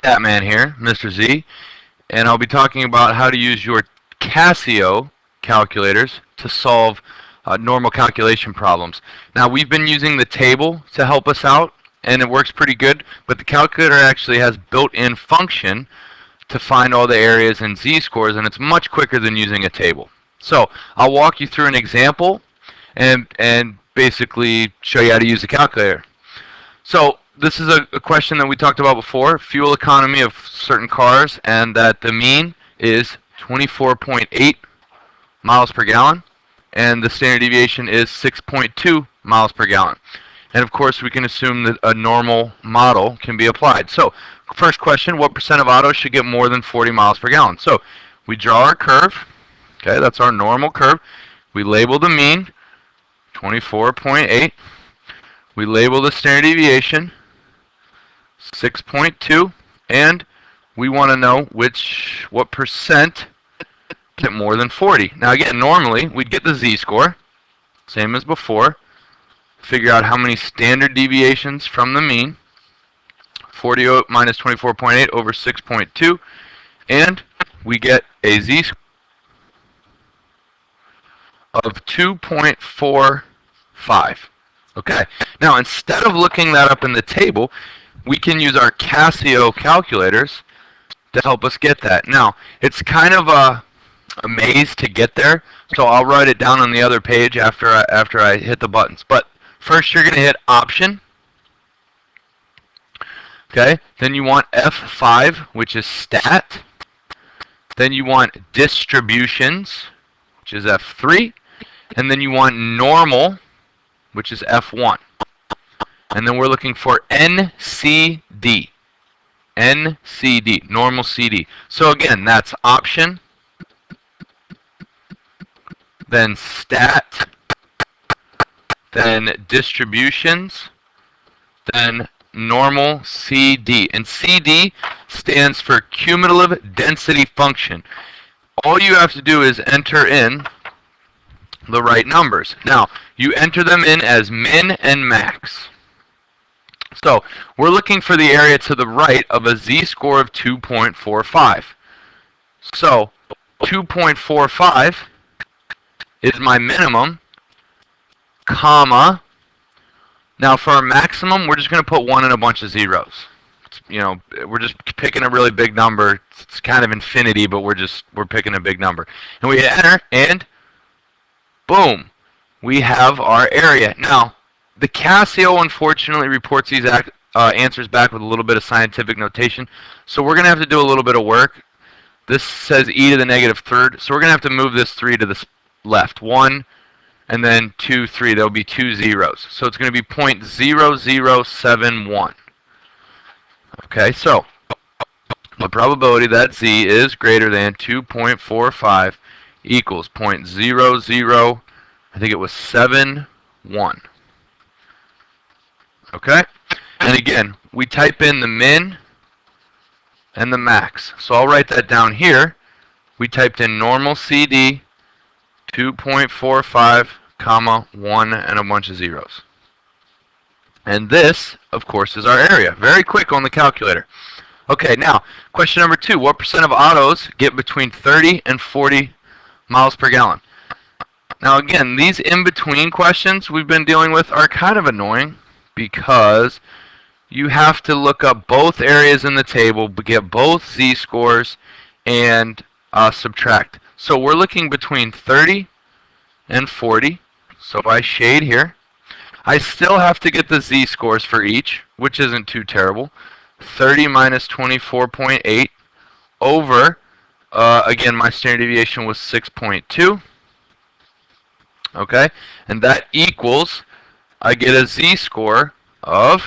Batman here, Mr. Z, and I'll be talking about how to use your Casio calculators to solve normal calculation problems. Now, we've been using the table to help us out, and it works pretty good, but the calculator actually has built-in function to find all the areas and z-scores, and it's much quicker than using a table. So I'll walk you through an example and basically show you how to use the calculator. So this is a question that we talked about before, fuel economy of certain cars, and that the mean is 24.8 miles per gallon, and the standard deviation is 6.2 miles per gallon. And of course, we can assume that a normal model can be applied. So first question, what percent of autos should get more than 40 miles per gallon? So we draw our curve. Okay, that's our normal curve. We label the mean, 24.8. We label the standard deviation, 6.2, and we want to know what percent get more than 40. Now again, normally we'd get the z-score, same as before. Figure out how many standard deviations from the mean, 40 minus 24.8 over 6.2, and we get a z-score of 2.45. Okay, now instead of looking that up in the table, we can use our Casio calculators to help us get that. Now, it's kind of a maze to get there, so I'll write it down on the other page after I hit the buttons. But first, you're going to hit Option. Okay, then you want F5, which is Stat. Then you want Distributions, which is F3. And then you want Normal, which is F1. And then we're looking for NCD. NCD, normal CD. So again, that's Option, then Stat, then Distributions, then normal CD. And CD stands for Cumulative Density Function. All you have to do is enter in the right numbers. Now, you enter them in as min and max. So, we're looking for the area to the right of a z-score of 2.45. So, 2.45 is my minimum, comma. Now, for our maximum, we're just going to put 1 and a bunch of zeros. You know, we're just picking a really big number. It's kind of infinity, but we're picking a big number. And we hit enter, and boom, we have our area. Now, the Casio unfortunately reports these answers back with a little bit of scientific notation, so we're going to have to do a little bit of work. This says e to the negative third, so we're going to have to move this 3 to the left. 1, and then 2, 3. There'll be 2 zeros. So it's going to be 0.0071. Okay, so the probability that z is greater than 2.45 equals 0.00, I think it was 71. Okay? And again, we type in the min and the max. So I'll write that down here. We typed in normal CD, 2.45, comma, 1 and a bunch of zeros. And this, of course, is our area. Very quick on the calculator. Okay, now, question number 2. What percent of autos get between 30 and 40 miles per gallon? Now again, these in-between questions we've been dealing with are kind of annoying because you have to look up both areas in the table, get both z-scores, and subtract. So we're looking between 30 and 40. So if I shade here, I still have to get the z-scores for each, which isn't too terrible. 30 minus 24.8 over, again, my standard deviation was 6.2. Okay, and that equals, I get a z-score of,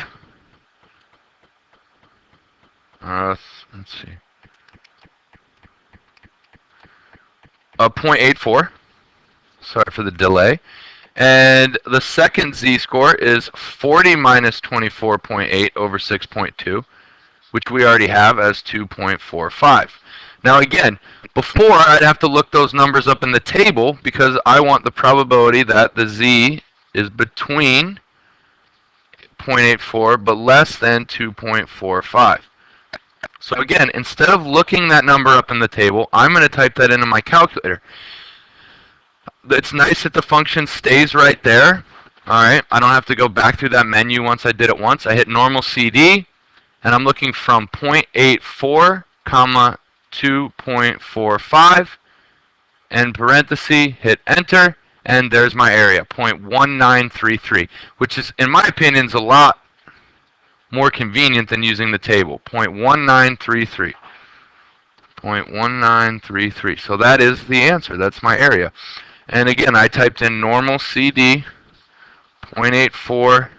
let's see, 0.84. Sorry for the delay. And the second z-score is 40 minus 24.8 over 6.2, which we already have as 2.45. Now again, before I'd have to look those numbers up in the table because I want the probability that the z is between 0.84 but less than 2.45. So again, instead of looking that number up in the table, I'm going to type that into my calculator. It's nice that the function stays right there. All right, I don't have to go back through that menu once I did it once. I hit normal CD, and I'm looking from 0.84, comma 2.45, and parenthesis, hit enter, and there's my area, 0.1933, which is, in my opinion, is a lot more convenient than using the table. 0.1933. 0.1933. So that is the answer. That's my area. And again, I typed in normal CD, 0.84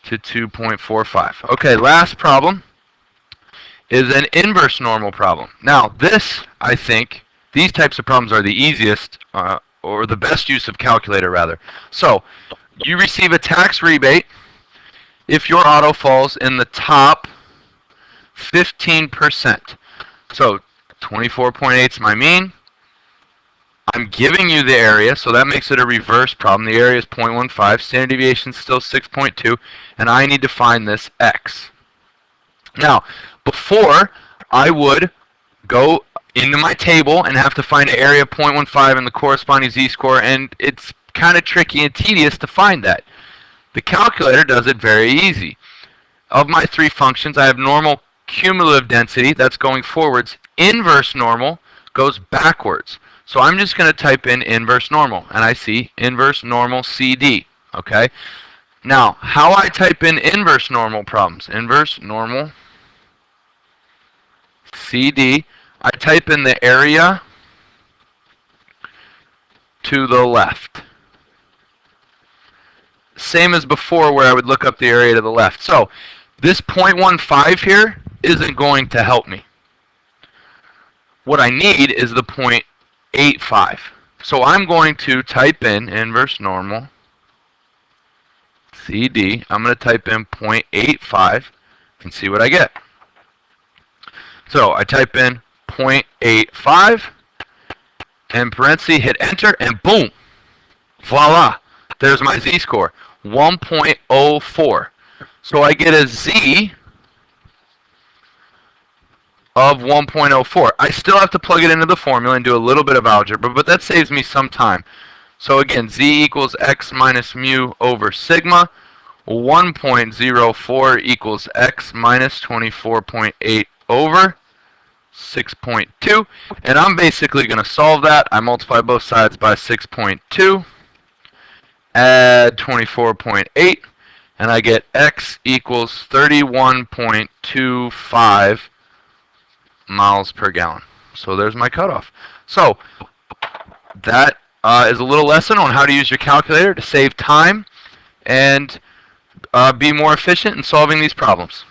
to 2.45. Okay, last problem is an inverse normal problem. Now, this, I think, these types of problems are the easiest, or the best use of calculator, rather. So, you receive a tax rebate if your auto falls in the top 15%. So 24.8 is my mean. I'm giving you the area, so that makes it a reverse problem. The area is 0.15, standard deviation is still 6.2, and I need to find this x. Now, before, I would go into my table and have to find an area of 0.15 and the corresponding z-score, and it's kind of tricky and tedious to find that. The calculator does it very easy. Of my three functions, I have normal cumulative density, that's going forwards. Inverse normal goes backwards. So I'm just going to type in inverse normal, and I see inverse normal CD. Okay? Now, how I type in inverse normal problems, inverse normal CD, I type in the area to the left. Same as before where I would look up the area to the left. So this 0.15 here isn't going to help me. What I need is the 0.85. So I'm going to type in inverse normal CD. I'm going to type in 0.85 and see what I get. So I type in 0.85 and parentheses, hit enter, and boom, voila, there's my z-score, 1.04. So I get a z of 1.04. I still have to plug it into the formula and do a little bit of algebra, but that saves me some time. So again, z equals x minus mu over sigma. 1.04 equals x minus 24.8 over 6.2. And I'm basically going to solve that. I multiply both sides by 6.2, add 24.8, and I get x equals 31.25 miles per gallon. So there's my cutoff. So that is a little lesson on how to use your calculator to save time and be more efficient in solving these problems.